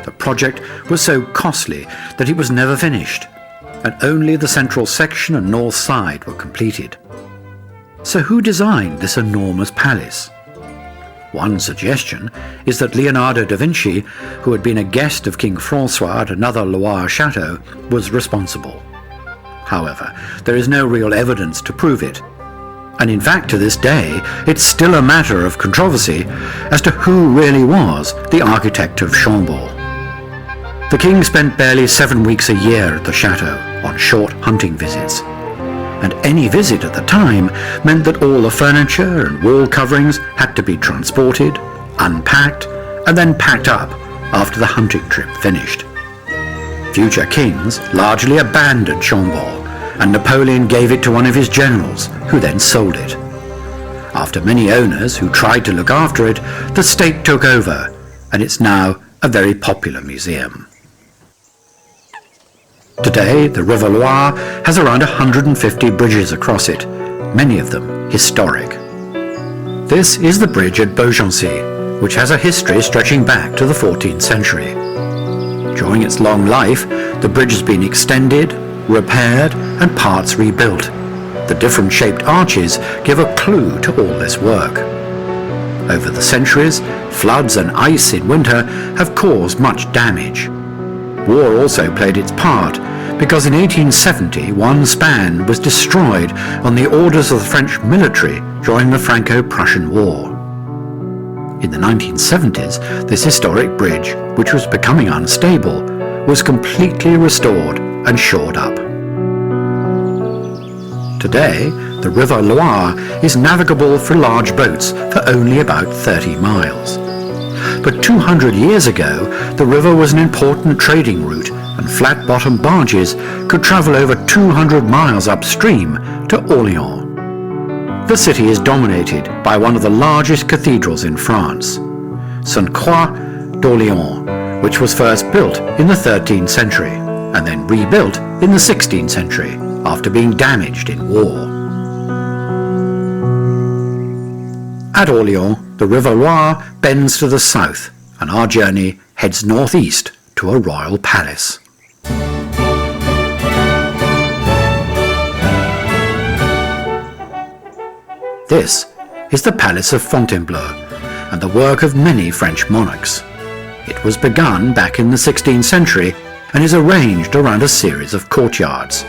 The project was so costly that it was never finished, and only the central section and north side were completed. So who designed this enormous palace? One suggestion is that Leonardo da Vinci, who had been a guest of King François at another Loire chateau, was responsible. However, there is no real evidence to prove it, and in fact to this day it's still a matter of controversy as to who really was the architect of Chambord. The king spent barely 7 weeks a year at the chateau on short hunting visits, and any visit at the time meant that all the furniture and wall coverings had to be transported, unpacked, and then packed up after the hunting trip finished. Future kings largely abandoned Chambord, and Napoleon gave it to one of his generals, who then sold it. After many owners who tried to look after it, the state took over, and it's now a very popular museum. Today, the River Loire has around 150 bridges across it, many of them historic. This is the bridge at Beaugency, which has a history stretching back to the 14th century. During its long life, the bridge has been extended, repaired, and parts rebuilt. The different shaped arches give a clue to all this work. Over the centuries, floods and ice in winter have caused much damage. War also played its part, because in 1870 one span was destroyed on the orders of the French military during the Franco-Prussian War. In the 1970s, this historic bridge, which was becoming unstable, was completely restored and shored up. Today, the River Loire is navigable for large boats for only about 30 miles. But 200 years ago, the river was an important trading route, and flat-bottom barges could travel over 200 miles upstream to Orléans. The city is dominated by one of the largest cathedrals in France, Sainte Croix d'Orléans, which was first built in the 13th century and then rebuilt in the 16th century after being damaged in war. At Orléans, the River Loire bends to the south, and our journey heads northeast to a royal palace. This is the Palace of Fontainebleau, and the work of many French monarchs. It was begun back in the 16th century and is arranged around a series of courtyards.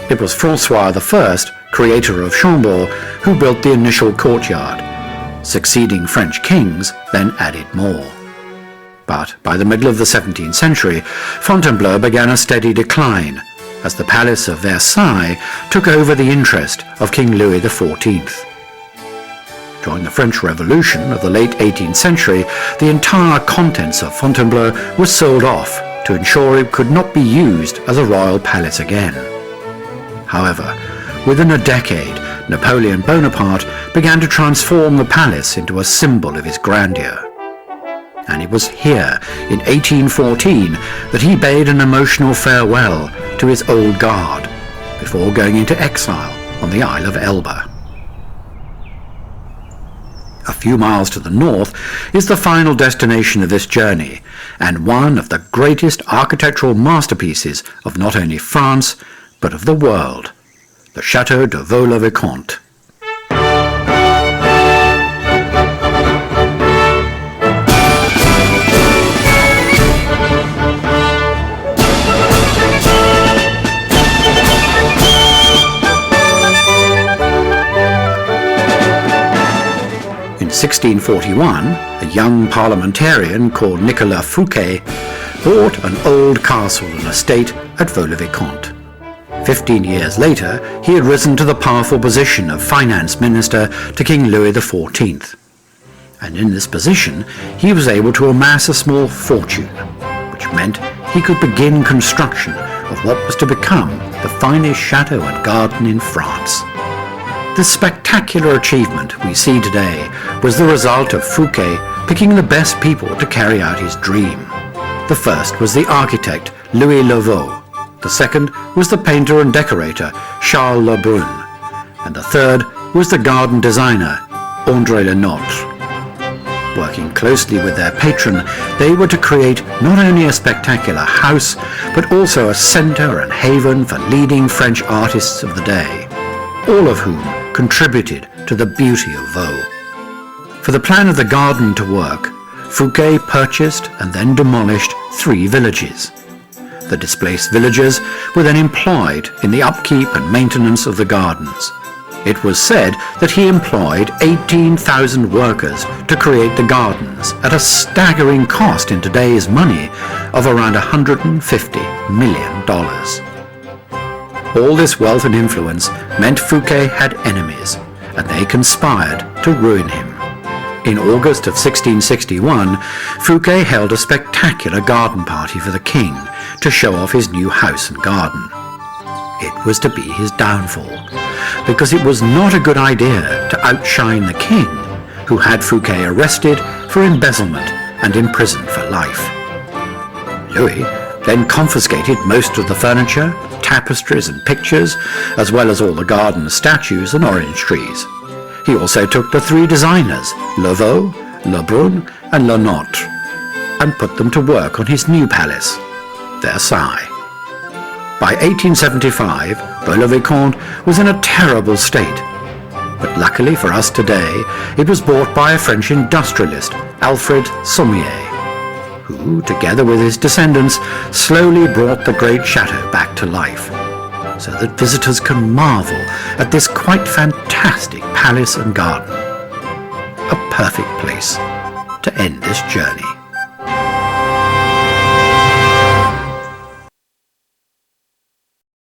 It was François I, creator of Chambord, who built the initial courtyard. Succeeding French kings then added more. But by the middle of the 17th century, Fontainebleau began a steady decline, as the Palace of Versailles took over the interest of King Louis XIV. During the French Revolution of the late 18th century, the entire contents of Fontainebleau were sold off to ensure it could not be used as a royal palace again. However, within a decade, Napoleon Bonaparte began to transform the palace into a symbol of his grandeur. And it was here, in 1814, that he bade an emotional farewell to his old guard, before going into exile on the Isle of Elba. A few miles to the north is the final destination of this journey, and one of the greatest architectural masterpieces of not only France, but of the world, the Chateau de Vaux-le-Vicomte. In 1641, a young parliamentarian called Nicolas Fouquet bought an old castle and estate at Vaux-le-Vicomte. 15 years later, he had risen to the powerful position of finance minister to King Louis XIV. And in this position, he was able to amass a small fortune, which meant he could begin construction of what was to become the finest chateau and garden in France. This spectacular achievement we see today was the result of Fouquet picking the best people to carry out his dream. The first was the architect Louis Lavaux, the second was the painter and decorator Charles Lebrun, and the third was the garden designer André Lenotre. Working closely with their patron, they were to create not only a spectacular house, but also a centre and haven for leading French artists of the day, all of whom contributed to the beauty of Vaux. For the plan of the garden to work, Fouquet purchased and then demolished 3 villages. The displaced villagers were then employed in the upkeep and maintenance of the gardens. It was said that he employed 18,000 workers to create the gardens at a staggering cost in today's money of around $150 million. All this wealth and influence meant Fouquet had enemies, and they conspired to ruin him. In August of 1661, Fouquet held a spectacular garden party for the king to show off his new house and garden. It was to be his downfall, because it was not a good idea to outshine the king, who had Fouquet arrested for embezzlement and imprisoned for life. Louis then confiscated most of the furniture, tapestries and pictures, as well as all the garden statues and orange trees. He also took the 3 designers, Lavaux, Lebrun and Lenotre, and put them to work on his new palace, Versailles. By 1875, Bar-le-Vicomte was in a terrible state, but luckily for us today, it was bought by a French industrialist, Alfred Sommier, who, together with his descendants, slowly brought the great chateau back to life, so that visitors can marvel at this quite fantastic palace and garden. A perfect place to end this journey.